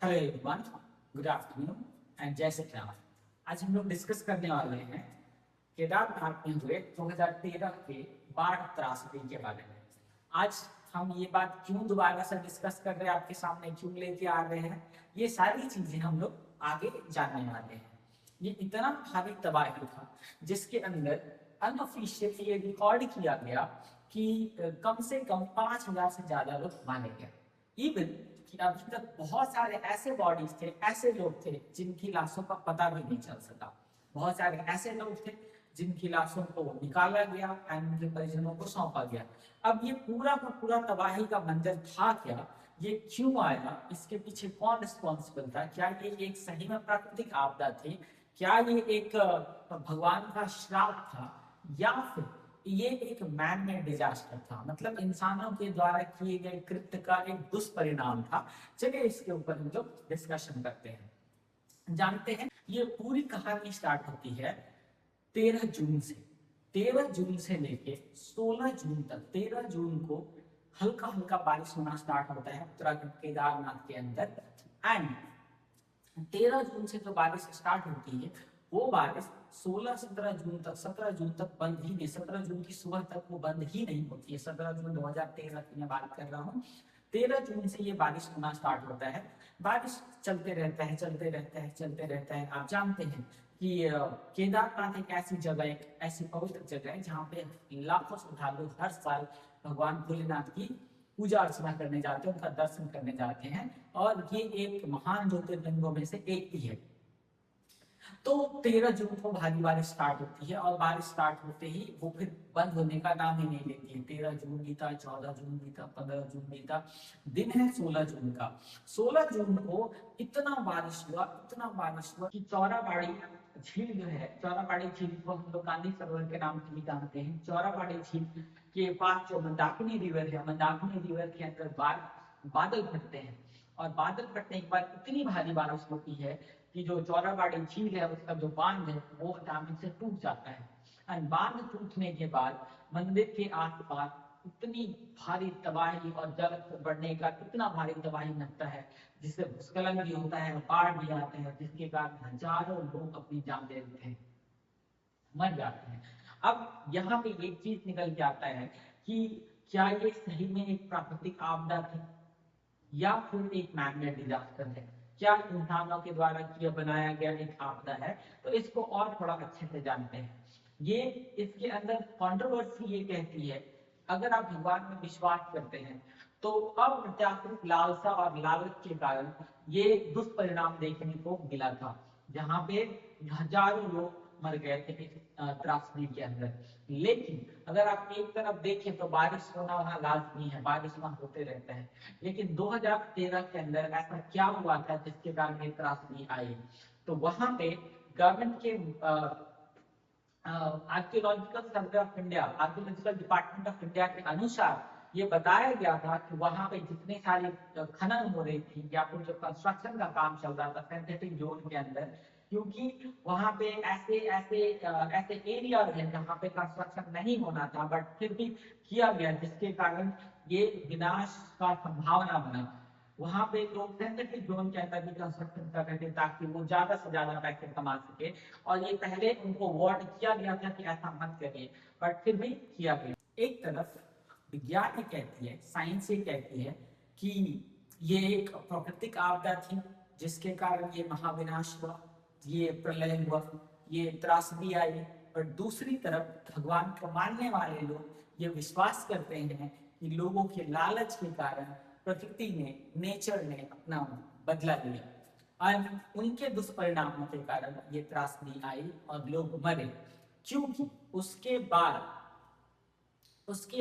Hello everyone, good afternoon and जय श्री राम। आज हम लोग डिस्कस करने वाले हैं केदारनाथ में हुए 2013 के बाढ़ त्रासदी के बारे में। आज हम ये बात क्यों दोबारा से डिस्कस कर रहे हैं, आपके सामने क्यों लेके आ रहे हैं, ये सारी चीजें हम लोग आगे जानने वाले हैं। ये इतना भारी तबाही था जिसके अंदर अनऑफिशियली ये रिकॉर्ड किया गया कि कम से कम 5,000 से ज्यादा लोग मारे गए। इवन कि अभी तक बहुत सारे ऐसे बॉडीज थे, ऐसे लोग थे जिनकी लाशों का पता भी नहीं चल सका। बहुत सारे ऐसे लोग थे जिनकी लाशों को निकाला गया एंड उनके परिजनों को सौंपा गया। अब ये पूरा का पूरा तबाही का मंजर था क्या, ये क्यों आया, इसके पीछे कौन रिस्पॉन्सिबल था, क्या ये एक सही में प्राकृतिक आपदा थी, क्या ये एक भगवान का श्राप था, या फिर ये एक मैन मेड डिजास्टर था, मतलब इंसानों के द्वारा किए गए कृत्य का एक दुष्परिणाम था। चलिए इसके ऊपर हम लोग डिस्कशन करते हैं, जानते हैं। ये पूरी कहानी स्टार्ट होती है 13 जून से। 13 जून से लेके 16 जून तक, 13 जून को हल्का हल्का बारिश होना स्टार्ट होता है उत्तराखंड केदारनाथ के अंदर। एंड 13 जून से जो बारिश स्टार्ट होती है वो बारिश 16-17 जून तक, 17 जून तक बंद ही नहीं, 17 जून की सुबह तक वो बंद ही नहीं होती है। 17 जून 2013 की मैं बात कर रहा हूँ। 13 जून से ये बारिश होना स्टार्ट होता है। बारिश चलते रहता है, चलते रहता है, चलते रहता है। आप जानते हैं कि केदारनाथ एक ऐसी जगह, एक ऐसी पवित्र जगह है जहाँ पे लाखों श्रद्धालु हर साल भगवान भोलेनाथ की पूजा अर्चना करने जाते हैं, उनका दर्शन करने जाते हैं, और ये एक महान ज्योतिर्लिंगों में से एक भी है। तो 13 जून को भारी बारिश स्टार्ट होती है और बारिश स्टार्ट होते ही वो फिर बंद होने का नाम ही नहीं लेती है। 13 जून बीता, 14 जून बीता, 15 जून बीता, दिन है 16 जून का। 16 जून को इतना बारिश हुआ कि चौराबाड़ी झील जो है, चौराबाड़ी झील को हम लोग गांधी सरोवर के नाम से भी जानते हैं। चौराबाड़ी झील के पास जो मंदाकिनी रिवर है, मंदाकिनी रिवर के अंदर बादल फटते हैं, और बादल फटने के बाद इतनी भारी बारिश होती है कि जो चौराबाड़ी झील है उसका जो बांध है वो अचानक से टूट जाता है। और बांध टूटने के बाद मंदिर के आसपास इतनी भारी तबाही और जल बढ़ने का इतना भारी तबाही लगता है जिससे भूस्खलन भी होता है, बाढ़ भी आते हैं, जिसके कारण हजारों लोग अपनी जान दे देते हैं, मर जाते हैं। अब यहाँ पे एक चीज निकल के आता है कि क्या ये सही में एक प्राकृतिक आपदा थी या फिर एक मैन-मेड डिजास्टर है, क्या इंसानों के द्वारा किया बनाया गया एक आपदा है। तो इसको और थोड़ा अच्छे से जानते हैं। ये इसके अंदर कंट्रोवर्सी ये कहती है, अगर आप भगवान में विश्वास करते हैं तो अप्रत्याशित लालसा और लालच के कारण ये दुष्परिणाम देखने को मिला था, जहां पे हजारों लोग मर गए थे इस त्रासदी के अंदर। लेकिन अगर आप एक तरफ देखें तो बारिश होना वहां लाजमी है, बारिश वहां होते रहता है। लेकिन 2013 के अंदर ऐसा क्या हुआ था जिसके कारण ये त्रासदी आई, तो वहां पे गवर्नमेंट के archaeological survey of India, archaeological department of India के अनुसार ये बताया गया था कि वहां पे जितने सारे खनन हो रही थी या फिर जो कंस्ट्रक्शन का काम चल रहा था सिंथेटिक जोन के अंदर, क्योंकि वहां पे ऐसे ऐसे ऐसे एरिया है जहाँ पे कंस्ट्रक्शन नहीं होना था बट फिर भी किया गया, जिसके कारण ये विनाश का संभावना बना। वहां पे लोग सिंथेटिक जोन के अंदर भी कंस्ट्रक्शन कर रहे थे ताकि वो ज्यादा से ज्यादा पैसे कमा सके, और ये पहले उनको वार्न किया गया था कि ऐसा मत करिए, बट फिर भी किया गया। एक तरफ विज्ञान ये कहती है, साइंस ये कहती है कि ये एक प्राकृतिक आपदा थी जिसके कारण ये महाविनाश हुआ, ये प्रलय हुआ, ये त्रासदी आई। पर दूसरी तरफ भगवान को मानने वाले लोग ये विश्वास करते हैं कि लोगों के लालच के कारण प्रकृति ने, नेचर ने अपना बदला लिया और उनके दुष्परिणामों के कारण ये त्रासदी आई और लोग मरे। क्योंकि उसके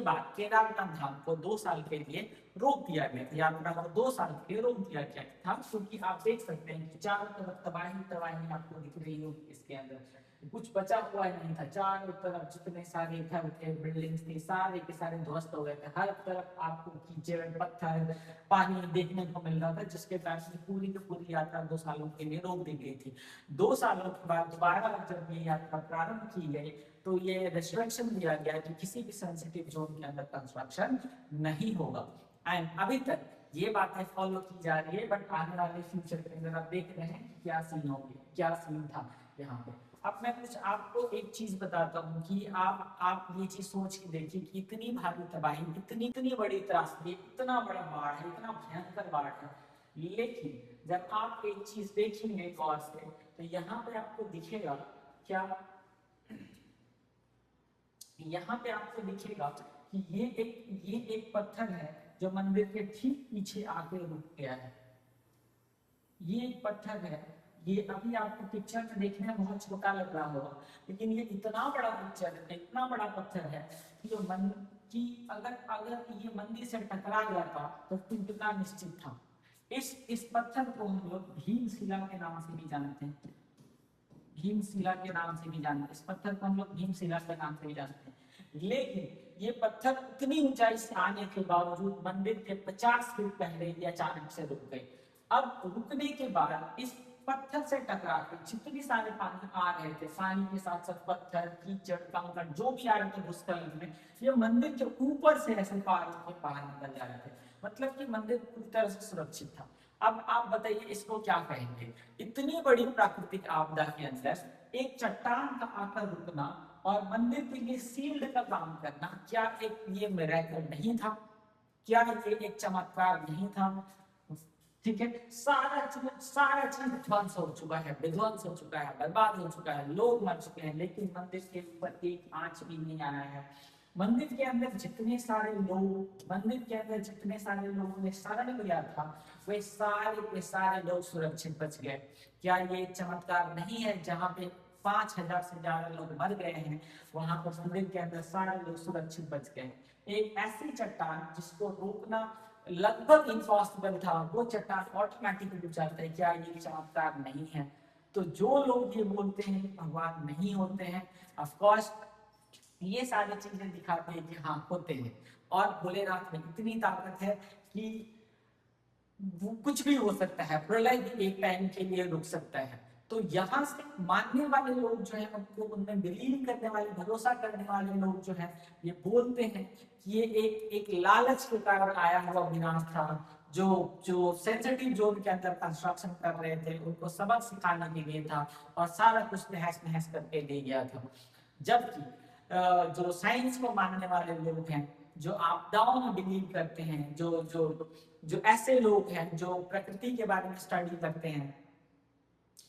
बाद केदारनाथ धाम को 2 साल के लिए रोक दिया गया था, यात्रा को 2 साल के लिए रोक दिया गया था, क्योंकि आप देख सकते हैं कि चारों तरफ तबाही तबाही आपको दिख रही होगी। इसके अंदर कुछ बचा हुआ नहीं था, चारों तरफ जितने सारे घर थे, बिल्डिंग्स थी, सारे के सारे ध्वस्त हो गए थे। हर तरफ आपको कीचड़, पत्थर, पानी देखने को मिल रहा था, जिसके कारण पूरी की पूरी यात्रा 2 सालों के लिए रोक दी गई थी। 2 सालों के बाद दोबारा जब ये यात्रा प्रारंभ की गई तो ये रेस्ट्रिक्शन दिया गया कि किसी भी सेंसिटिव जोन के अंदर कंस्ट्रक्शन नहीं होगा। एंड अभी तक ये बातें फॉलो की जा रही है, बट आने वाले फ्यूचर के अंदर आप देख रहे हैं कि क्या सीन हो गया, क्या सीन था यहाँ पे। अब मैं कुछ आपको एक चीज बताता हूँ कि आप ये चीज सोच के देखिए कि इतनी भारी तबाही, इतनी इतनी बड़ी त्रासदी, इतना बड़ा बाढ़ है, इतना भयंकर बाढ़ है, लेकिन जब आप एक चीज देखेंगे गौर से तो यहाँ पे आपको दिखेगा क्या, यहाँ पे आपको दिखेगा कि ये एक पत्थर है जो मंदिर के ठीक पीछे आके रुक गया है। ये एक पत्थर है, ये अभी आपको पिक्चर में देखने में बहुत छोटा लग रहा होगा, लेकिन ये इतना बड़ा पिक्चर, इतना बड़ा पत्थर है कि जो मन की अगर अगर ये मंदिर से टकरा जाता तो टूटना निश्चित था। इस पत्थर को हम लोग भीमशिला के नाम से भी जानते हैं, भीमशिला के नाम से भी जानते हैं, इस पत्थर को हम लोग भीमशिला के नाम से भी जानते हैं। लेकिन ये पत्थर उतनी ऊंचाई से आने के बावजूद मंदिर के 50 फीट पहले ये अचानक से रुक गई। अब रुकने के बाद इस पत्थर से टकरा के जितने सारे पानी आ रहे थे, पानी के साथ साथ पत्थर, कीचड़, कंकड़ जो भी आ रहे थे भूस्खलन में, ये मंदिर के ऊपर से ऐसे पार होकर बाहर निकल जा रहे थे। मतलब कि मंदिर पूरी तरह से सुरक्षित था। अब आप बताइए इसको क्या कहेंगे? इतनी बड़ी प्राकृतिक आपदा के अंदर एक चट्टान का आकर रुकना और मंदिर के लिए सील्ड का काम करना, क्या एक ये मिरेकल नहीं था? क्या ये एक चमत्कार नहीं था? ठीक है, सारा चीज ध्वंस हो चुका है, विध्वंस हो चुका है, बर्बाद हो चुका है, लोग मर चुके हैं, लेकिन मंदिर के ऊपर एक आंच भी नहीं आया है। मंदिर के अंदर जितने सारे लोगों ने शरण लिया था, वे सारे के सारे लोग सुरक्षित बच गए। क्या ये एक चमत्कार नहीं है? जहाँ पे 5000 से ज्यादा लोग मर गए हैं, वहां पर मंदिर के अंदर सारे लोग सुरक्षित बच गए। एक ऐसी चट्टान जिसको रोकना लगभग इम्पॉसिबल था, वो चट्टान ऑटोमेटिकली डूब जाता है। क्या ये चमत्कार नहीं है? तो जो लोग ये बोलते हैं कि भगवान नहीं होते हैं, ऑफ कोर्स ये सारी चीजें दिखाते हैं कि हाँ होते हैं, और भोलेनाथ में इतनी ताकत है कि वो कुछ भी हो सकता है, प्रलय भी एक टाइम के लिए रुक सकता है। तो यहाँ से मानने वाले लोग जो है, उनको उनमें बिलीव करने वाले, भरोसा करने वाले लोग जो है, ये बोलते हैं कि ये एक लालच के कारण आया हुआ विनाश था। जो सेंसिटिव जोन के अंदर कंस्ट्रक्शन कर रहे थे, उनको सबक सिखाने के लिए था, और सारा कुछ तहस नहस करके ले गया था। जबकि जो साइंस को मानने वाले लोग हैं, जो आपदाओं में बिलीव करते हैं, जो ऐसे लोग हैं जो प्रकृति के बारे में स्टडी करते हैं,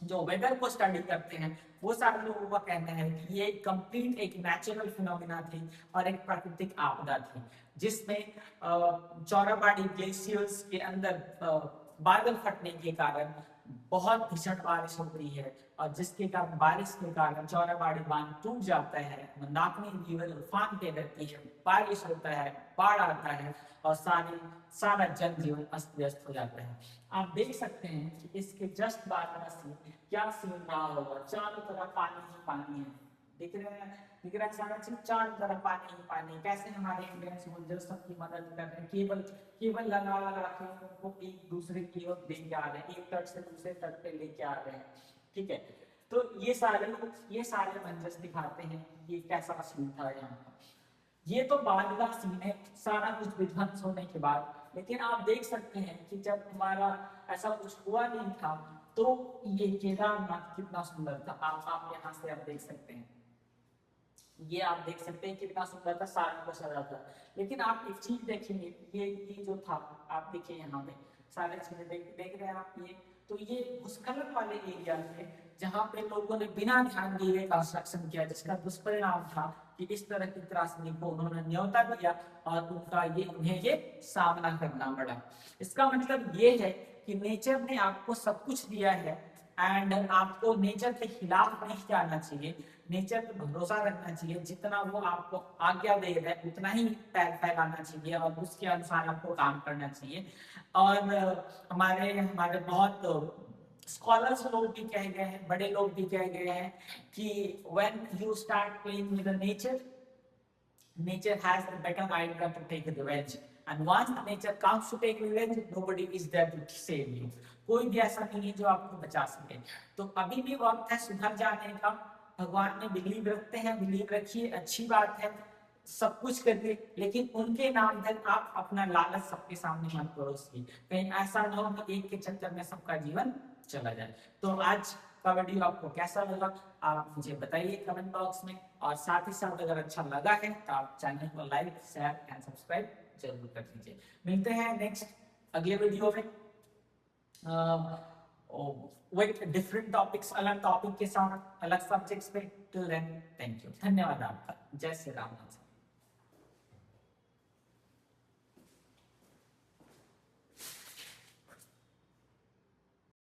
जो वेदर को स्टडी करते हैं, वो सारे लोगों का कहना है कि ये कंप्लीट एक नेचुरल फिनोमिना थी और एक प्राकृतिक आपदा थी, जिसमें चौराबाड़ी ग्लेशियर्स के अंदर बादल फटने के कारण बहुत भीषण बारिश हो रही है, और जिसके कारण बारिश के कारण चौराबाड़ी बांध टूट जाता है, मंदाकिनी रिवर उफान पे रहती है, बारिश होता है, बाढ़ आता है, और सारा जनजीवन अस्त व्यस्त हो जाता है। आप देख सकते हैं कि इसके जस्ट बाद क्या सीन रहा होगा। चारों तरफ पानी ही पानी है, दिख रहा है सारा चीज, चारों तरफ पानी ही पानी। कैसे हमारे इंडियन सोल्जर सबकी मदद कर रहे हैं, केवल लगा के उनको एक दूसरे की ओर लेके आ रहे हैं, एक तट से दूसरे तट पे लेके आ रहे हैं। ठीक है, तो ये सारे मंजर दिखाते हैं ये कैसा सीन था यहाँ पर। ये तो बाद का सीन है, सारा कुछ विध्वंस होने के बाद। लेकिन आप देख सकते हैं कि जब हमारा ऐसा कुछ हुआ नहीं था, तो ये केदारनाथ कितना सुंदर था। आप यहाँ से आप देख सकते हैं, ये आप देख सकते हैं कितना सुंदर था, सारा को सजा था। लेकिन आप एक चीज देखेंगे, ये जो था, आप देखिए यहाँ पे सारे चीजें देख रहे हैं आप, ये तो ये भूस्खलन वाले एरिया थे जहाँ पे लोगों ने बिना ध्यान दिए कंस्ट्रक्शन किया, जिसका दुष्परिणाम था कि इस तरह की त्रासदी को उन्होंने न्योता दिया और उन्हें ये सामना करना पड़ा। इसका मतलब ये है कि नेचर ने आपको सब कुछ दिया है, एंड आपको नेचर के खिलाफ नहीं जाना चाहिए, नेचर पे भरोसा रखना चाहिए। जितना वो आपको आज्ञा दे रहा है उतना ही पैर फैलाना चाहिए और उसके अनुसार आपको काम करना चाहिए। और हमारे बहुत स्कॉलर्स लोग भी कह गए हैं, बड़े लोग भी कह गए हैं कि when you start playing with the nature has a better idea to take revenge, and once nature comes to take revenge, nobody is there to save you. कोई भी ऐसा नहीं है जो आपको बचा सके। तो अभी भी वक्त है सुधर जाने का। भगवान में बिलीव रखते हैं, बिलीव रखिए, अच्छी बात है। सब कुछ करके, लेकिन उनके नाम पर आप अपना लालच सबके सामने मत परोसिए, कहीं ऐसा ना हो कि एक के चक्कर में सबका जीवन चला जाए। तो आज का वीडियो आपको कैसा लगा आप मुझे बताइए कमेंट बॉक्स में, और साथ ही साथ अगर अच्छा लगा है तो आप चैनल को लाइक शेयर एंड सब्सक्राइब जरूर कर दीजिए। मिलते हैं नेक्स्ट अगले वीडियो में विद डिफरेंट टॉपिक्स, अलग टॉपिक के साथ, अलग सब्जेक्ट्स पे। टिल देन थैंक यू, धन्यवाद आपका। जय श्री राम।